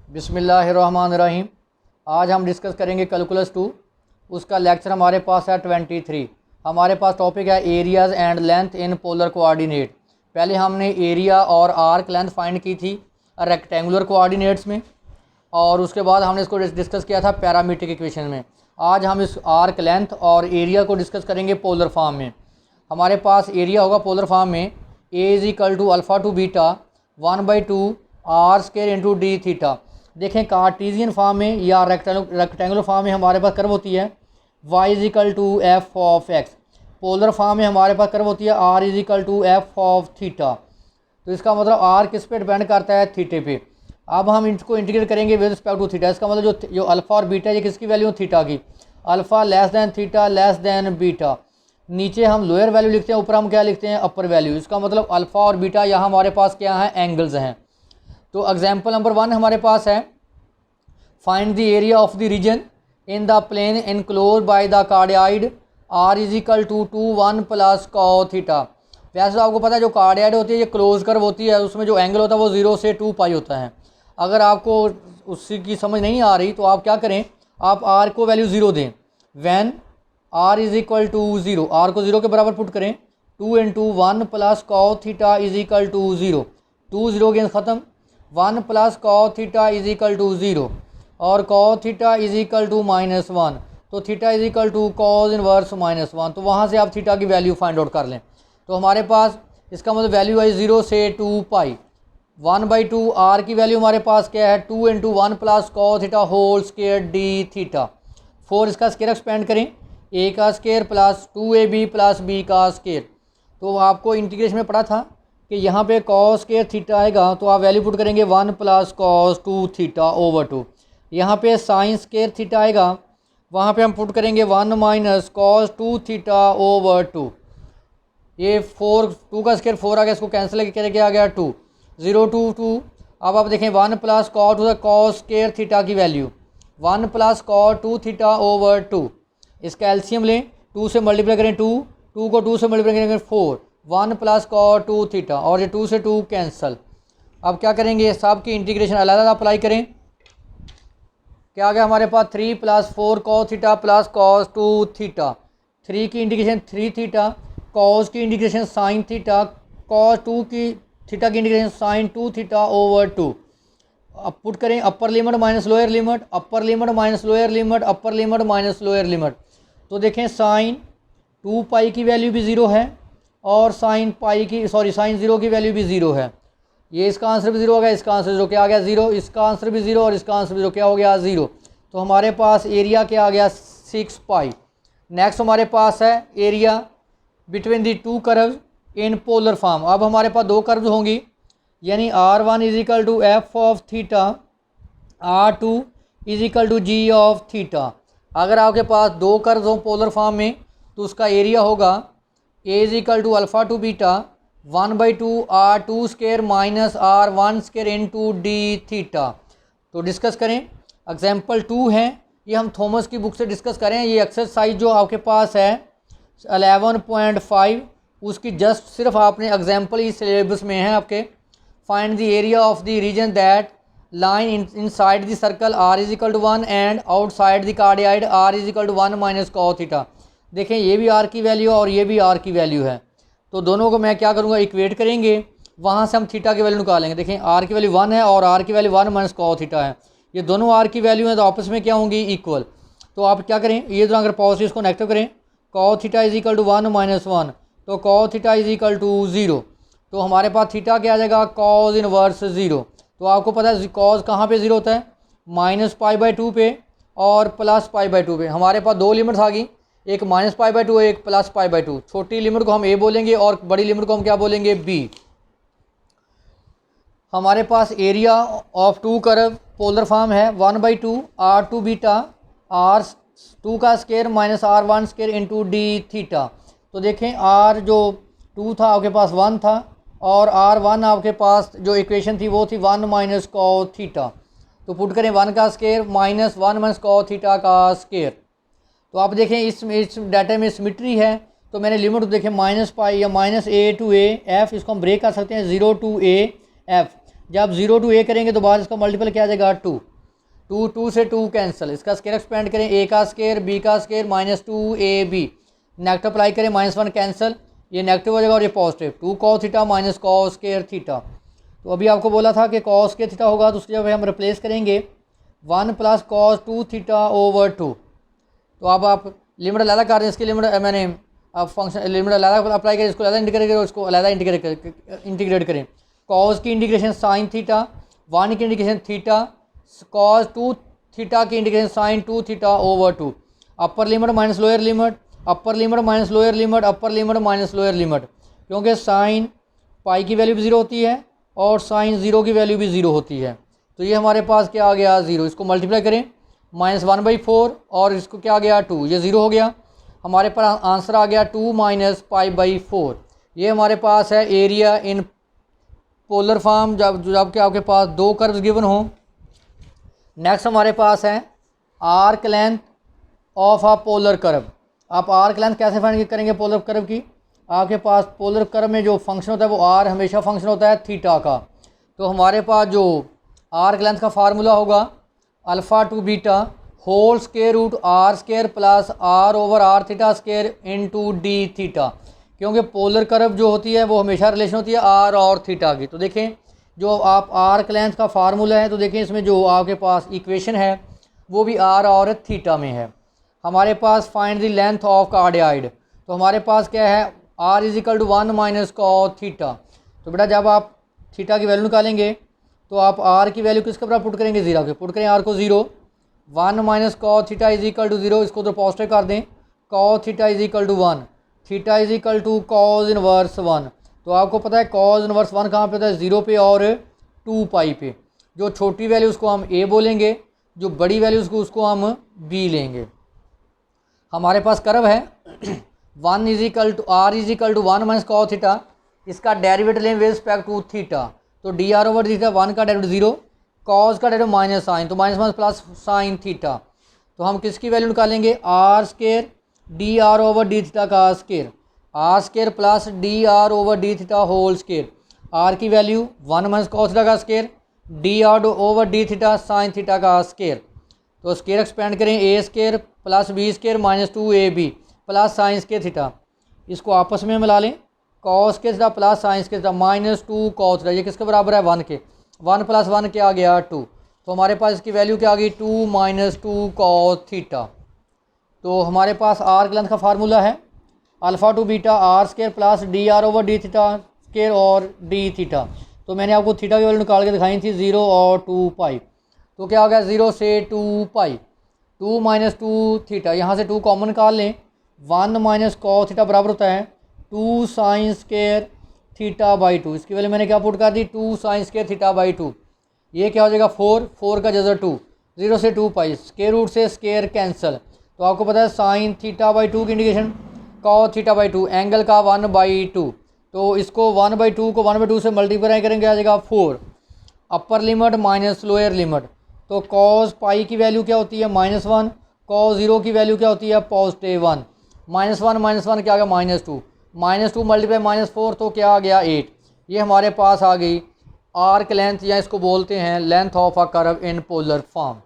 बिस्मिल्लाहिर्रहमानिर्रहीम। आज हम डिस्कस करेंगे कैलकुलस 2। उसका लेक्चर हमारे पास है 23। हमारे पास टॉपिक है areas and length in polar coordinate. पहले हमने एरिया और आर्क लेंथ फाइंड की थी रेक्टेंगुलर कोऑर्डिनेट्स में, और उसके बाद हमने इसको डिस्कस किया था पैरामीट्रिक इक्वेशन में। आज हम इस आर्क लेंथ और एरिया को डिस्कस करेंगे पोलर फॉर्म में। हमारे पास एरिया होगा पोलर फॉर्म में A is equal to alpha to beta 1/2 R square into D theta. देखें कार्टीजियन फॉर्म में या रेक्टेंगुलर फॉर्म में हमारे पास कर्व होती है y is equal to F of X. Polar form में हमारे पास कर्व होती है r is equal to F of theta. तो इसका मतलब r किस पे डिपेंड करता है? थीटे पे। अब हम इसको इंटीग्रेट करेंगे विद रिस्पेक्ट टू थीटा। इसका मतलब जो अल्फ़ा और बीटा ये किसकी वैल्यू? थीटा की। Alpha less than theta less than beta. नीचे हम लोअर वैल्यू लिखते हैं, ऊपर हम क्या लिखते हैं? अपर वैल्यू। इसका मतलब अल्फ़ा और बीटा यहाँ हमारे पास क्या है? एंगल्स हैं। तो एग्जाम्पल नंबर 1 हमारे पास है find the area of the region in the plane enclose by the cardioid r is equal to 1 plus cos theta. वैसे तो आपको पता है जो कार्डियाइड होती है ये क्लोज कर्व होती है, उसमें जो एंगल होता है वो 0 से 2 पाई होता है। अगर आपको उसकी की समझ नहीं आ रही तो आप क्या करें, आप r को वैल्यू 0 दें। When r is equal to 0, r को 0 के बराबर पुट करें। 2 into 1 plus cos theta is equal to 0। 2 0 गेंस ख़त्म। 1 plus cos theta is equal to 0 और cos theta is equal to -1। तो theta is equal to cos inverse -1। तो वहाँ से आप थीटा की वैल्यू फाइंड आउट कर लें। तो हमारे पास इसका मतलब वैल्यू है 0 से 2 पाई। 1/2 r की वैल्यू हमारे पास क्या है? 2 into 1 plus cos theta whole square D theta. 4 इसका स्क्वायर एक्सपेंड करें, a का square plus 2ab plus b का स्क्वायर। तो आपको इंटीग्रेशन में पढ़ा था कि यहाँ पे cos स्क्वायर थीटा आएगा तो आप वैल्यू पुट करेंगे 1 प्लस cos 2 थीटा ओवर 2। यहाँ पे साइन स्क्वायर थीटा आएगा, वहाँ पे हम पुट करेंगे 1 माइनस cos 2 थीटा ओवर 2। ये 2 का स्क्वायर 4 आ गया, इसको कैंसिल करके आ गया 2। 0 2 2। अब आप देखें 1 plus cos 2 cos square theta की value 1 plus cos 2 theta over 2। इसका एलसीएम लें, 2 से मल्टीप्लाई करें 2, 2 को 2 से मल्टीप्लाई करेंगे 4, 1 प्लस cos 2 थीटा और ये 2 से 2 कैंसल। अब क्या करेंगे, सब की इंटीग्रेशन अलग अलग अप्लाई करें। क्या आ गया हमारे पास? 3 plus 4 cos theta plus cos 2 theta. 3 की इंटीग्रेशन 3 थीटा, cos की इंटीग्रेशन साइन थीटा, cos 2 की थीटा की इंटीग्रेशन साइन 2 थीटा ओवर 2। अब पुट करें अपर limit minus lower limit, upper limit minus lower limit, upper limit minus lower limit. तो देखें sign 2 पाई की value भी 0 है और साइन 0 की वैल्यू भी 0 है। ये इसका आंसर भी 0 हो गया, इसका आंसर 0 क्या आ गया? 0। इसका आंसर भी 0 और इसका आंसर भी 0 क्या हो गया? 0। तो हमारे पास एरिया क्या आ गया? 6 पाई। नेक्स्ट हमारे पास है area between the 2 curves in polar form. अब हमारे पास 2 कर्व्स होंगी, यानी r1 is equal to F of theta, r2 is equal to G of theta. अगर आपके पास 2 कर्व्स हों पोलर फॉर्म में तो उसका एरिया होगा a is equal to alpha to beta 1/2 r2 square minus r1 square into D theta. तो discuss करें। एग्जाम्पल 2 है, ये हम थॉमस की बुक से डिस्कस करें। ये एक्सरसाइज जो आपके पास है 11.5, उसकी जस्ट सिर्फ आपने एग्जाम्पल ही सिलेबस में है आपके। Find the area of the region that line inside the circle r is equal to 1 and outside the cardioid r is equal to 1 minus cos theta. देखें ये भी r की वैल्यू है और ये भी r की वैल्यू है, तो दोनों को मैं क्या करूँगा? इक्वेट करेंगे, वहाँ से हम थीटा की वैल्यू निकालेंगे। देखें r की वैल्यू 1 है और r की वैल्यू 1 माइनस cos थीटा है। ये दोनों r की वैल्यू हैं तो आपस में क्या होंगी? इक्वल। तो आप क्या करें, ये दोनों अगर पॉजिटिव इसको नेगेटिव करें, cos theta is equal to 1 minus 1, तो cos theta is equal to 0। तो हमारे पास थीटा क्या आ जाएगा? cos inverse 0। तो आपको पता है cos कहाँ पे 0 होता है? -π/2 पे और +π/2 पे। हमारे पास 2 लिमिट्स आ गई, एक -π/2 एक +π/2। छोटी लिमिट को हम a बोलेंगे और बड़ी लिमिट को हम क्या बोलेंगे? b। हमारे पास area of 2 curve polar form है 1/2 r2 बीटा r2 का square minus r1 square into D theta. तो देखें r जो 2 था आपके पास 1 था और r1 आपके पास जो इक्वेशन थी वो थी 1 माइनस cos थीटा। तो पुट करें 1 का square minus 1 minus cos theta का स्क्वायर। तो आप देखें इस डाटा में सिमिट्री है, तो मैंने लिमिट देखें -π या -a to a f, इसको हम ब्रेक कर सकते हैं 0 to a f। जब 0 to a करेंगे तो बाहर इसका मल्टीपल क्या आ जाएगा 2, 2 से 2 कैंसिल, इसका स्केयर एक्सपेंड करें a का स्केयर b का स्केयर -2ab, नेगेटिव अप्लाई करें -1 कैंसिल, ये नेगेटिव हो जाएगा और ये positive 2 cos theta minus cos square theta. तो अभी आपको बोला था कि कॉस के थीटा होगा तो उसकी जगह हम रिप्लेस करेंगे 1 + cos 2 थीटा ओवर 2। तो अब आप लिमिट अलग कर रहे हैं, इसकी लिमिट मैंने अब फंक्शन लिमिट अलग अप्लाई करें, इसको अलग इंटीग्रेट करें, उसको अलग इंटीग्रेट करें। कॉस की इंटीग्रेशन साइन थीटा, 1 की इंटीग्रेशन थीटा, कॉस 2 थीटा की integration sine 2 theta over 2। Upper limit minus lower limit, upper limit minus lower limit, upper limit minus lower limit, क्योंकि साइन पाई की value भी 0 होती है और साइन 0 की वैल्यू भी 0 होती है। तो ये हमारे पास क्या आ गया 0, इसको मल्टीप्लाई करें -1/4 और इसको क्या आ गया 2, ये 0 हो गया। हमारे पास आंसर आ गया 2 - π/4। ये हमारे पास है एरिया इन पोलर फॉर्म जब कि आपके पास 2 कर्व्स गिवन हो। नेक्स्ट हमारे पास है arc length of a polar curve. आप आर्क लेंथ कैसे फाइंड करेंगे पोलर कर्व की? आपके पास पोलर कर्व में जो फंक्शन होता है वो आर हमेशा फंक्शन होता है थीटा का। तो हमारे पास जो आर्क लेंथ का फार्मूला होगा alpha to beta whole square root R square plus R over R theta square into D theta, क्योंकि पोलर कर्व जो होती है वो हमेशा रिलेशन होती है आर और थीटा की। तो देखें जो आप आर्क लेंथ का फार्मूला है, तो देखें इसमें जो आपके पास इक्वेशन है वो भी आर और थीटा में है। हमारे पास find the length of cardioid, तो हमारे पास क्या है r = 1 - cos थीटा। तो बेटा जब आप थीटा की वैल्यू निकालेंगे तो आप r की वैल्यू किसके बराबर पुट करेंगे 0 के, पुट करें r को 0, 1 - cos थीटा = 0, इसको तो पॉजिटिव कर दें, cos theta = 1, theta = cos inverse 1। तो आपको पता है cos इनवर्स 1 कहाँ पे होता है 0 पे और 2π पे। जो छोटी वैल्यू उसको हम a बोलेंगे, जो बड़ी वैल्यू उसको हम b लेंगे। हमारे पास कर्व है 1 = r = 1 - cos थीटा, इसका डेरिवेटिव लें विद रिस्पेक्ट टू थीटा। तो dr ओवर थीटा 1 का डेरिवेटिव 0, cos का डेरिवेटिव माइनस साइन, तो माइनस प्लस साइन थीटा। तो हम किसकी वैल्यू निकालेंगे r square dr over D theta का square, r square plus dr over D theta whole square. r की वैल्यू 1 - cos थीटा का square, dr over D theta sine theta का square. तो square expand करें a square plus b square -2ab plus sine square theta, इसको आपस में मिला लें, कॉस के थीटा प्लस साइन के थीटा -2 cos थीटा, ये किसके बराबर है 1 के, 1 + 1 क्या आ गया 2। तो हमारे पास इसकी वैल्यू क्या आ गई 2 - 2 cos थीटा। तो हमारे पास आर्क लेंथ का फार्मूला है alpha to beta r square plus dr over D theta square और डी थीटा। तो मैंने आपको थीटा की वैल्यू निकाल के दिखाई थी 0 और 2π। तो क्या हो गया 0 से 2π, 2 - 2 थीटा, यहाँ से 2 कॉमन निकाल लें, 1 - cos थीटा बराबर होता है 2 साइन स्केयर थीटा/2। इसकी वैल्यू मैंने क्या पुट कर दी 2 साइन स्केयर थीटा/2। ये क्या हो जाएगा 4 का जजर 2, 0 से 2π, स्केयर रूट से स्केयर कैंसिल। तो आपको पता है साइन थीटा/2 की इंडिकेशन cos थीटा/2, एंगल का 1/2। तो इसको 1/2 को 1/2 से मल्टीप्लाई करेंगे आ जाएगा 4, अपर लिमिट माइनस लोअर लिमिट। तो cos पाई की वैल्यू क्या होती है -1, cos 0 की वैल्यू क्या होती है +1, -1 क्या आ गया -2, -2 × -4 तो क्या आ गया 8। ये हमारे पास आ गई आर्क लेंथ, या इसको बोलते हैं length of a curve in polar form.